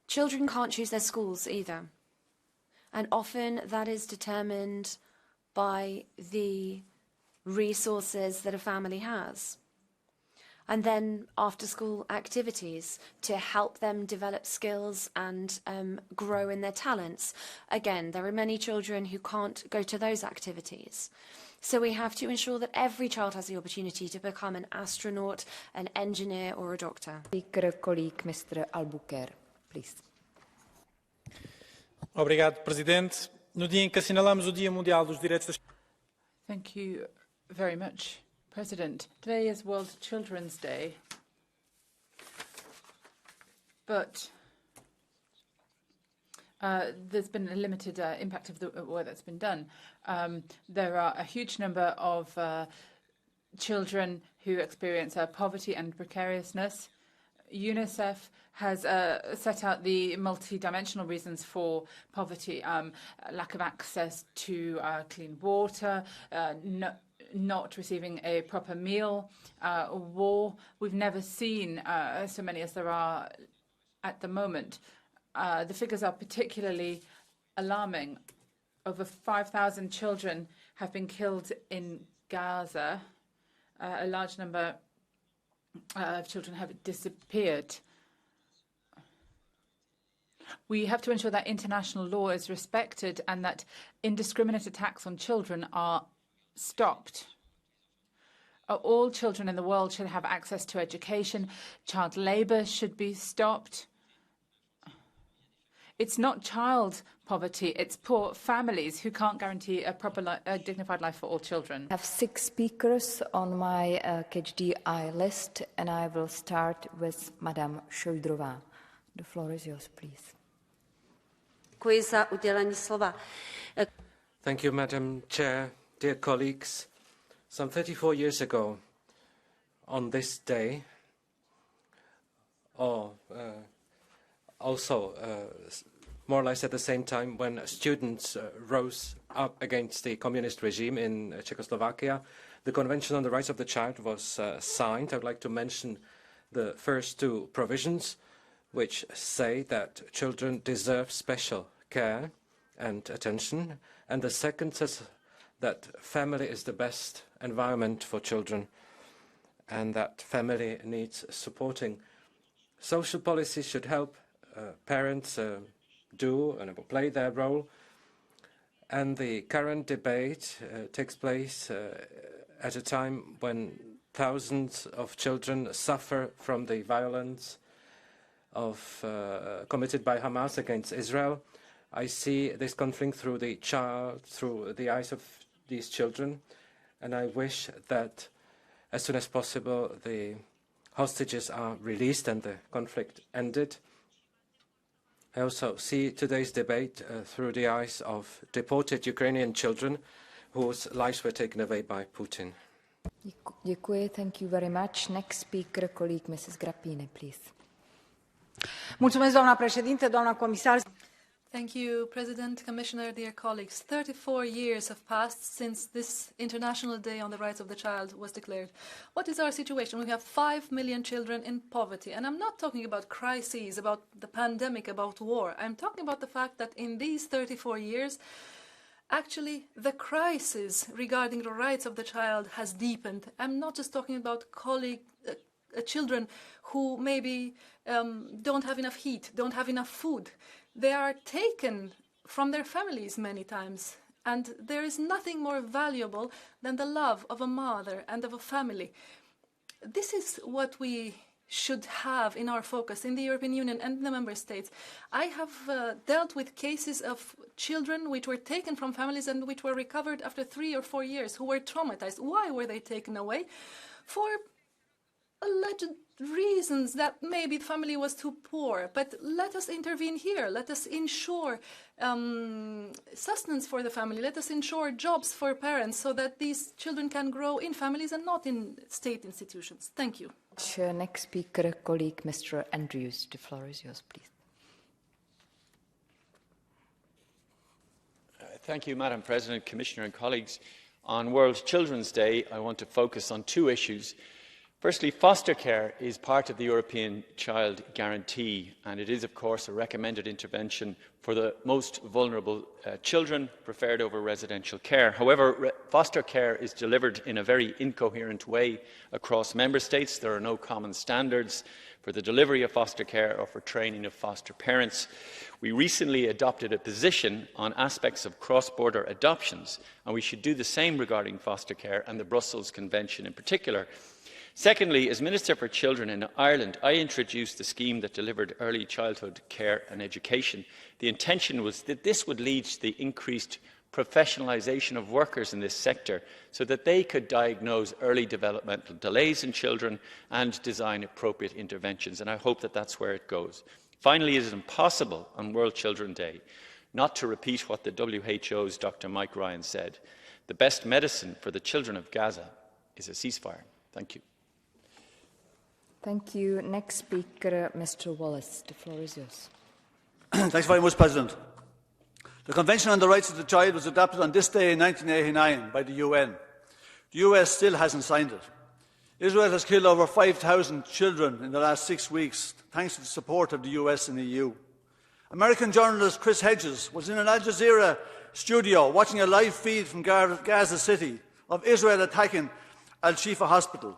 Children can't choose their schools either, and often that is determined by the resources that a family has. And then after-school activities to help them develop skills and grow in their talents. Again, there are many children who can't go to those activities. So we have to ensure that every child has the opportunity to become an astronaut, an engineer or a doctor. Speaker, colleague Mr. Albuquerque, please. Obrigado, Presidente. No dia em que assinalamos o Dia Mundial dos Direitos das... Thank you very much, President. Today is World Children's Day, but there's been a limited impact of the work that's been done. There are a huge number of children who experience poverty and precariousness. UNICEF has set out the multidimensional reasons for poverty, lack of access to clean water, not receiving a proper meal, war. We've never seen so many as there are at the moment. The figures are particularly alarming. Over 5,000 children have been killed in Gaza. A large number of children have disappeared. We have to ensure that international law is respected and that indiscriminate attacks on children are stopped. All children in the world should have access to education. Child labour should be stopped. It's not child poverty, it's poor families who can't guarantee a proper, dignified life for all children. I have 6 speakers on my KHDI list, and I will start with Madame Šojdrová. The floor is yours, please. Thank you, Madam Chair. Dear colleagues, some 34 years ago, on this day, more or less at the same time when students rose up against the communist regime in Czechoslovakia, the Convention on the Rights of the Child was signed. I would like to mention the first 2 provisions, which say that children deserve special care and attention, and the second says that family is the best environment for children and that family needs supporting. Social policies should help parents do and play their role, and the current debate takes place at a time when thousands of children suffer from the violence committed by Hamas against Israel. I see this conflict through the eyes of these children, and I wish that as soon as possible the hostages are released and the conflict ended. I also see today's debate through the eyes of deported Ukrainian children whose lives were taken away by Putin. Děkuji, thank you very much. Next speaker, colleague Mrs. Grappini, please. Mulțumesc, doamna președinte, doamna comisar. Thank you, President, Commissioner, dear colleagues. 34 years have passed since this International Day on the Rights of the Child was declared. What is our situation? We have 5 million children in poverty. And I'm not talking about crises, about the pandemic, about war. I'm talking about the fact that in these 34 years, actually, the crisis regarding the rights of the child has deepened. I'm not just talking about children who maybe don't have enough heat, don't have enough food. They are taken from their families many times. And there is nothing more valuable than the love of a mother and of a family. This is what we should have in our focus in the European Union and the member states. I have dealt with cases of children which were taken from families and which were recovered after 3 or 4 years, who were traumatized. Why were they taken away? For alleged reasons that maybe the family was too poor. But let us intervene here. Let us ensure sustenance for the family. Let us ensure jobs for parents so that these children can grow in families and not in state institutions. Thank you. Next speaker, colleague Mr. Andrews. The floor is yours, please. Thank you, Madam President, Commissioner and colleagues. On World Children's Day, I want to focus on 2 issues. Firstly, foster care is part of the European Child Guarantee, and it is, of course, a recommended intervention for the most vulnerable children, preferred over residential care. However, foster care is delivered in a very incoherent way across member states. There are no common standards for the delivery of foster care or for training of foster parents. We recently adopted a position on aspects of cross-border adoptions, and we should do the same regarding foster care and the Brussels Convention in particular. Secondly, as Minister for Children in Ireland, I introduced a scheme that delivered early childhood care and education. The intention was that this would lead to the increased professionalisation of workers in this sector so that they could diagnose early developmental delays in children and design appropriate interventions, and I hope that that's where it goes. Finally, it is impossible on World Children's Day not to repeat what the WHO's Dr. Mike Ryan said. The best medicine for the children of Gaza is a ceasefire. Thank you. Thank you. Next speaker, Mr. Wallace. The floor is yours. Thanks very much, President. The Convention on the Rights of the Child was adopted on this day in 1989 by the UN. The US still hasn't signed it. Israel has killed over 5,000 children in the last 6 weeks, thanks to the support of the US and the EU. American journalist Chris Hedges was in an Al Jazeera studio watching a live feed from Gaza City of Israel attacking Al-Shifa Hospital.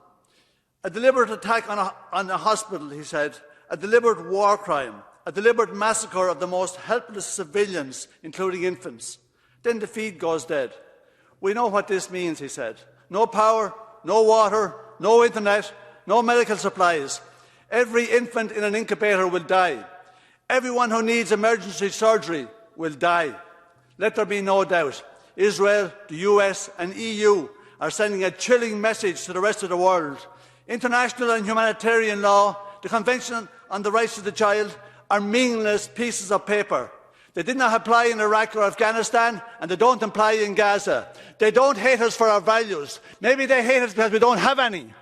A deliberate attack on a hospital, he said, a deliberate war crime, a deliberate massacre of the most helpless civilians, including infants. Then the feed goes dead. We know what this means, he said. No power, no water, no internet, no medical supplies. Every infant in an incubator will die. Everyone who needs emergency surgery will die. Let there be no doubt. Israel, the US and EU are sending a chilling message to the rest of the world. International and humanitarian law, the Convention on the Rights of the Child, are meaningless pieces of paper. They did not apply in Iraq or Afghanistan, and they don't apply in Gaza. They don't hate us for our values. Maybe they hate us because we don't have any.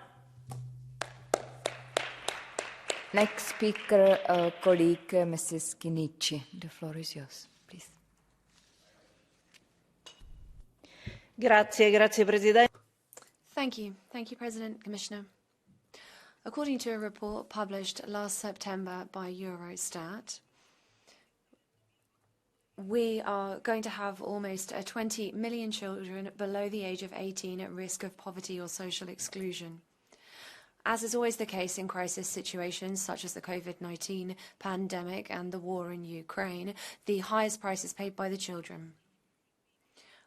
Next speaker, colleague Mrs. Kinichi. The floor is yours, please. Grazie, Presidente. Thank you, President, Commissioner. According to a report published last September by Eurostat, we are going to have almost 20 million children below the age of 18 at risk of poverty or social exclusion. As is always the case in crisis situations such as the COVID-19 pandemic and the war in Ukraine, the highest price is paid by the children.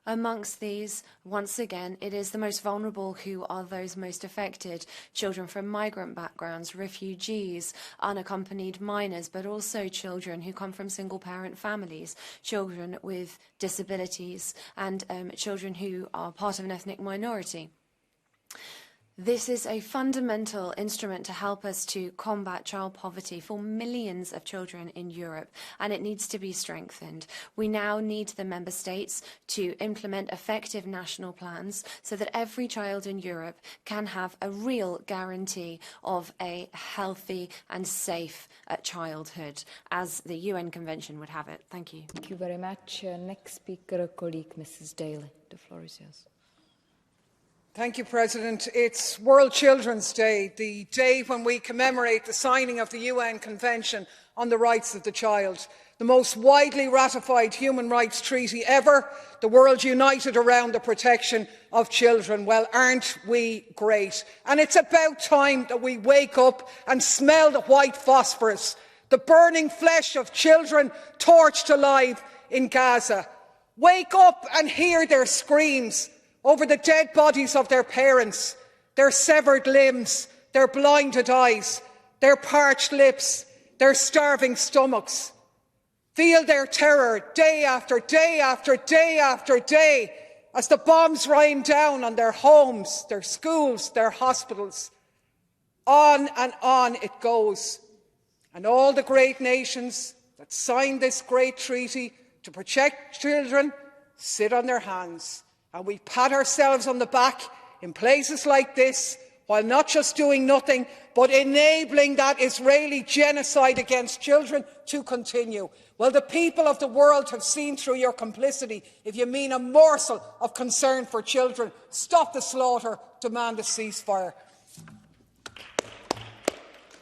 Amongst these, once again, it is the most vulnerable who are those most affected: children from migrant backgrounds, refugees, unaccompanied minors, but also children who come from single-parent families, children with disabilities, and children who are part of an ethnic minority. This is a fundamental instrument to help us to combat child poverty for millions of children in Europe, and it needs to be strengthened. We now need the member states to implement effective national plans so that every child in Europe can have a real guarantee of a healthy and safe childhood, as the UN Convention would have it. Thank you. Thank you very much. Next speaker, colleague Mrs. Daly. The floor is yours. Thank you, President. It's World Children's Day, the day when we commemorate the signing of the UN Convention on the Rights of the Child. the most widely ratified human rights treaty ever, the world united around the protection of children. Well, aren't we great? And it's about time that we wake up and smell the white phosphorus, the burning flesh of children torched alive in Gaza. Wake up and hear their screams over the dead bodies of their parents, their severed limbs, their blinded eyes, their parched lips, their starving stomachs. Feel their terror day after day after day after day as the bombs rain down on their homes, their schools, their hospitals. On and on it goes. And all the great nations that signed this great treaty to protect children sit on their hands. And we pat ourselves on the back in places like this, while not just doing nothing, but enabling that Israeli genocide against children to continue. Well, the people of the world have seen through your complicity. If you mean a morsel of concern for children, stop the slaughter, demand a ceasefire.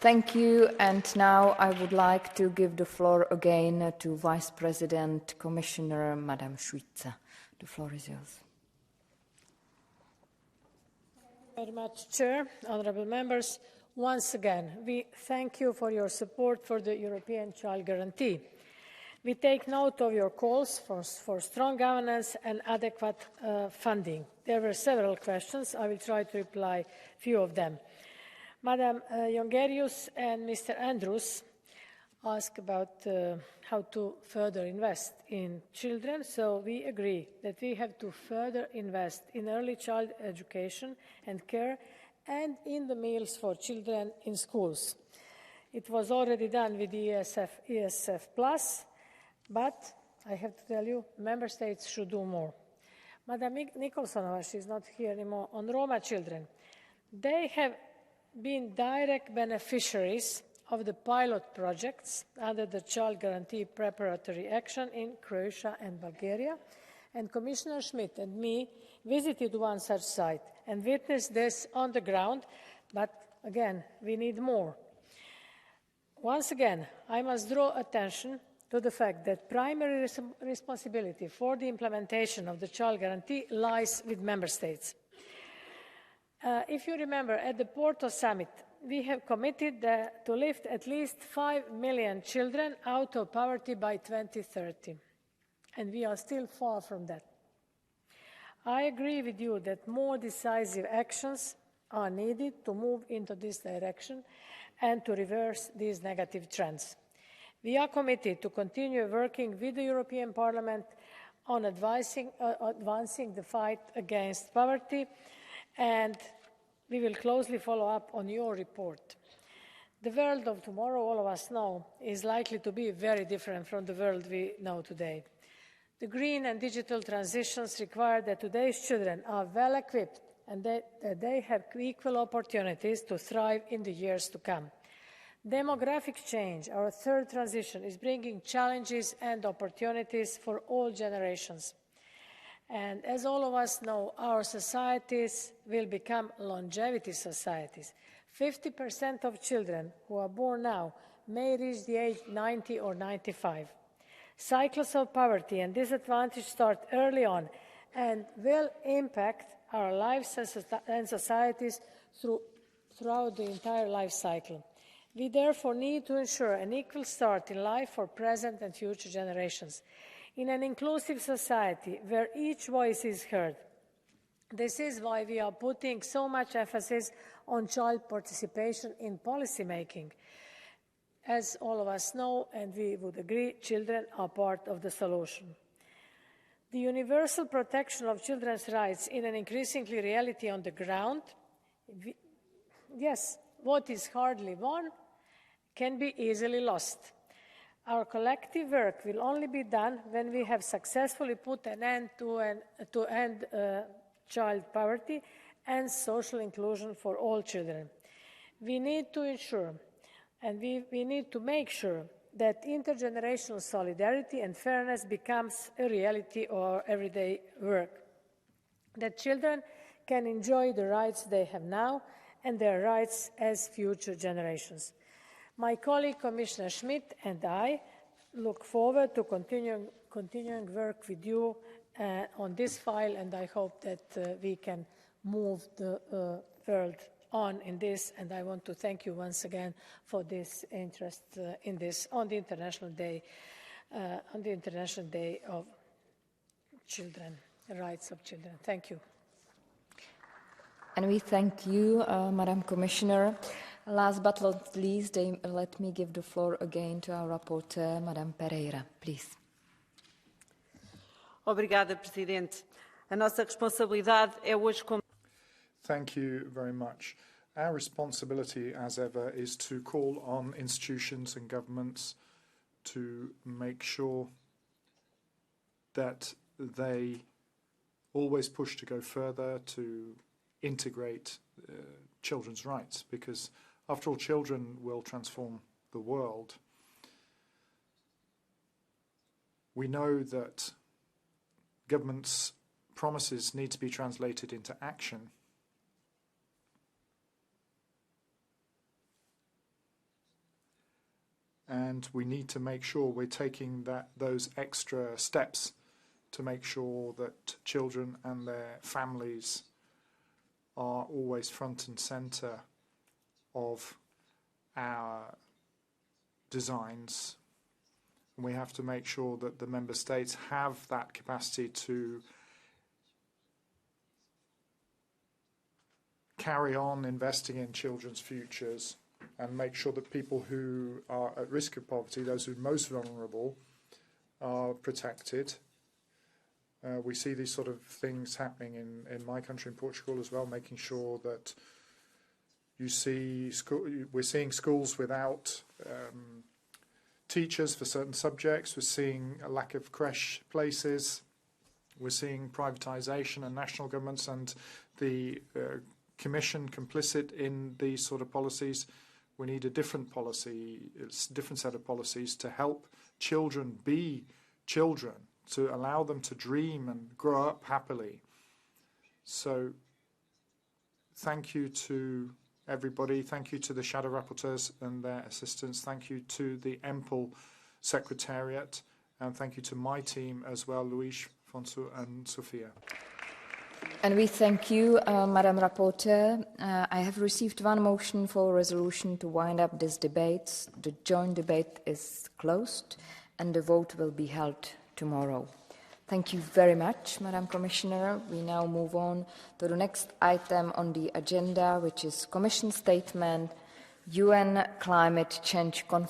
Thank you. And now I would like to give the floor again to Vice President Commissioner Madam Šuica. The floor is yours. Very much, Chair, honourable members. Once again, we thank you for your support for the European Child Guarantee. We take note of your calls for strong governance and adequate funding. There were several questions. I will try to reply a few of them. Madam Jongerius and Mr. Andrews asked about how to further invest in children. So we agree that we have to further invest in early child education and care and in the meals for children in schools. It was already done with the ESF Plus, but I have to tell you, member states should do more. Madam Nicholsonova, she's not here anymore, on Roma children. They have been direct beneficiaries of the pilot projects under the Child Guarantee Preparatory Action in Croatia and Bulgaria, and Commissioner Schmidt and me visited one such site and witnessed this on the ground, but again, we need more. Once again, I must draw attention to the fact that primary responsibility for the implementation of the Child Guarantee lies with member states. If you remember, at the Porto Summit, we have committed to lift at least 5 million children out of poverty by 2030, and we are still far from that. I agree with you that more decisive actions are needed to move into this direction and to reverse these negative trends. We are committed to continue working with the European Parliament on advancing the fight against poverty, and we will closely follow up on your report. The world of tomorrow, all of us know, is likely to be very different from the world we know today. The green and digital transitions require that today's children are well equipped and that they have equal opportunities to thrive in the years to come. Demographic change, our third transition, is bringing challenges and opportunities for all generations. And as all of us know, our societies will become longevity societies. 50% of children who are born now may reach the age 90 or 95. Cycles of poverty and disadvantage start early on and will impact our lives and societies throughout the entire life cycle. We therefore need to ensure an equal start in life for present and future generations. In an inclusive society where each voice is heard, this is why we are putting so much emphasis on child participation in policy making. As all of us know, and we would agree, children are part of the solution. The universal protection of children's rights in an increasingly reality on the ground, yes, what is hardly won can be easily lost. Our collective work will only be done when we have successfully put an end to end child poverty and social inclusion for all children. We need to ensure, and we need to make sure, that intergenerational solidarity and fairness becomes a reality of our everyday work, that children can enjoy the rights they have now and their rights as future generations. My colleague, Commissioner Schmidt, and I look forward to continuing work with you on this file, and I hope that we can move the world on in this. And I want to thank you once again for this interest in this on the International Day of Children, the rights of children. Thank you. And we thank you, Madam Commissioner. Last but not least, let me give the floor again to our rapporteur, Madam Pereira, please. Obrigada, Presidente. A nossa responsabilidade é hoje como... Thank you very much. Our responsibility, as ever, is to call on institutions and governments to make sure that they always push to go further to integrate children's rights, because after all, children will transform the world. We know that governments' promises need to be translated into action. And we need to make sure we're taking those extra steps to make sure that children and their families are always front and centre of our designs. And we have to make sure that the member states have that capacity to carry on investing in children's futures and make sure that people who are at risk of poverty, those who are most vulnerable, are protected. We see these sort of things happening in my country, in Portugal as well, making sure that we're seeing schools without teachers for certain subjects. We're seeing a lack of creche places. We're seeing privatisation, and national governments and the Commission complicit in these sort of policies. We need a different policy, a different set of policies to help children be children, to allow them to dream and grow up happily. So thank you to everybody. Thank you to the shadow rapporteurs and their assistants. Thank you to the EMPL Secretariat. And thank you to my team as well, Luis, Fonsu and Sofia. And we thank you, Madam Rapporteur. I have received one motion for a resolution to wind up this debate. The joint debate is closed and the vote will be held tomorrow. Thank you very much, Madam Commissioner. We now move on to the next item on the agenda, which is Commission Statement, UN Climate Change Conference.